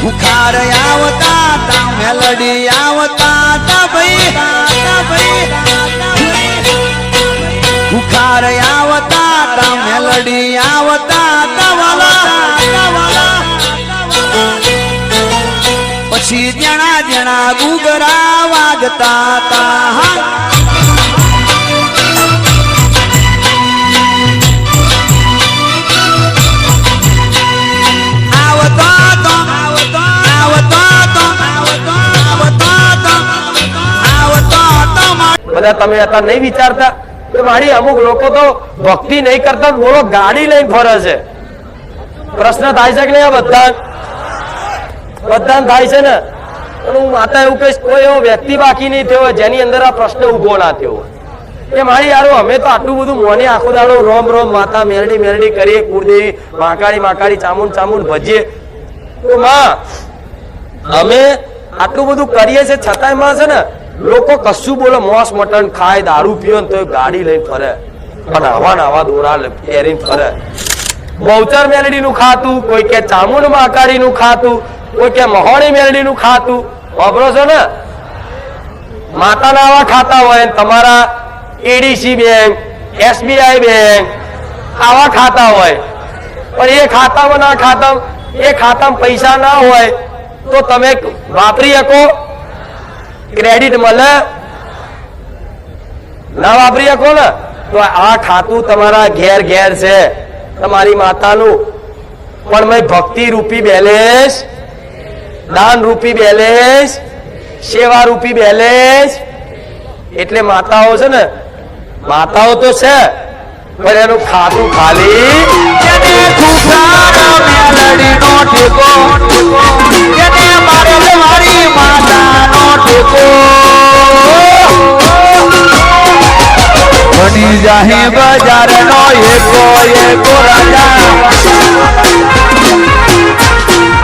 બુખાર આવતા તા મેલડી આવતા તા ભાઈ બુખાર આવતા તા મેલડી આવતા તા વાલા પછી જણા જણા ગુગરા વાગતા તા બધા તમે અત્યારે નહીં વિચારતા કે મારી અમુક લોકો તો ભક્તિ નહીં કરતા બોલો ગાડી લઈને ફરે છે. પ્રશ્ન થાય છે કે નહીં? બધા થાય છે ને. હું માતા એવું કહીશ, કોઈ એવો વ્યક્તિ બાકી નહીં થયો જેની અંદર આ પ્રશ્ન ઉભો ના થયો કે મારી યારો અમે તો આટલું બધું મોને આખો દાડો રોમ રોમ માતા મેરડી મેરડી કરીએ, કુળદેવી માકાળી માકાળી ચામુંડ ચામુંડ ભજીએ. તો માં અમે આટલું બધું કરીએ છીએ છતાંય માં છે ને લોકો કશું બોલે, મોસ મટન ખાય, દારૂ પીવે તો ગાડી લઈને ફરે અને આવા દોરા પહેરીને ફરે. બહુચર મેલડી નું ખાતું, કોઈ કે ચામુંડ માકાળી નું ખાતું, કોઈ કે મહોણી મેલડી નું ખાતું. વાપરો છો ને? માતાના આવા ખાતા હોય તમારા એડીસી બેંક, SBI બેંક આવા ખાતા હોય, પણ એ ખાતામાં ના ખાતા, એ ખાતામાં પૈસા ના હોય તો તમે વાપરી શકો? ક્રેડિટ મળે ના? વાપરી શકો ને? તો આ ખાતું તમારા ઘેર ઘેર છે તમારી માતાનું, પણ મેં ભક્તિ રૂપી બેલેન્સ, દાન રૂપી બેલેન્સ, સેવા રૂપી બેલેન્સ. એટલે માતાઓ છે ને, માતાઓ તો છે પણ એનું ખાતું ખાલી બની જાહે બજાર નો એકો રાજા.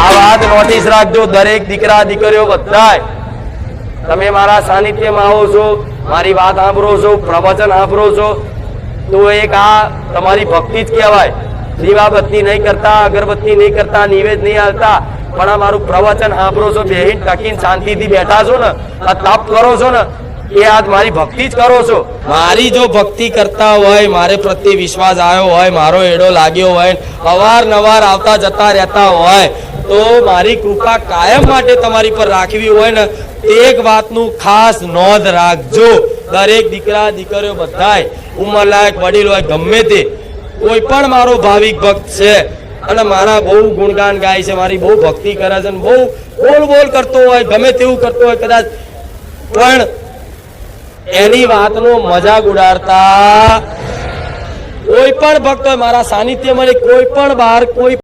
આ વાત નોટિસ રાખજો દરેક દીકરા દીકરીઓ બધાય. તમે મારા સાનિધ્યમાં આવો છો, મારી વાત સાંભળો છો, પ્રવચન સાંભળો છો, તો એક આ તમારી ભક્તિ જ કહેવાય. દીવાબત્તી નહીં કરતા, અગરબત્તી નહીં કરતા, નિવેદ નહીં આવતા, પણ આ મારું પ્રવચન સાંભળો છો, બેહીન ટકીને શાંતિથી બેઠા છો ને, આ તપ કરો છો ને, એ આજ મારી ભક્તિ જ કરો છો. મારી જો ભક્તિ કરતા હોય, મારે પ્રત્યે વિશ્વાસ આવ્યો હોય, મારો એડો લાગ્યો હોય, અવારનવાર આવતા જતા રહેતા હોય, તો મારી કૃપા કાયમ માટે તમારી પર રાખવી હોય ને, એક વાતનું ખાસ નોંધ રાખજો. દરેક દીકરા દીકરીઓ બધાય, ઉંમરલાયક વડીલ હોય, ગમે તે કોઈ પણ મારો ભાવિક ભક્ત છે અને મારા બહુ ગુણગાન ગાય છે, મારી બહુ ભક્તિ કરે છે, બહુ બોલ બોલ કરતો હોય, ગમે તેવું કરતો હોય કદાચ, પણ એની વાતનો મજાક ઉડાડતા કોઈ પણ ભક્ત હોય મારા સાનિધ્યમાં કોઈ પણ બહાર કોઈ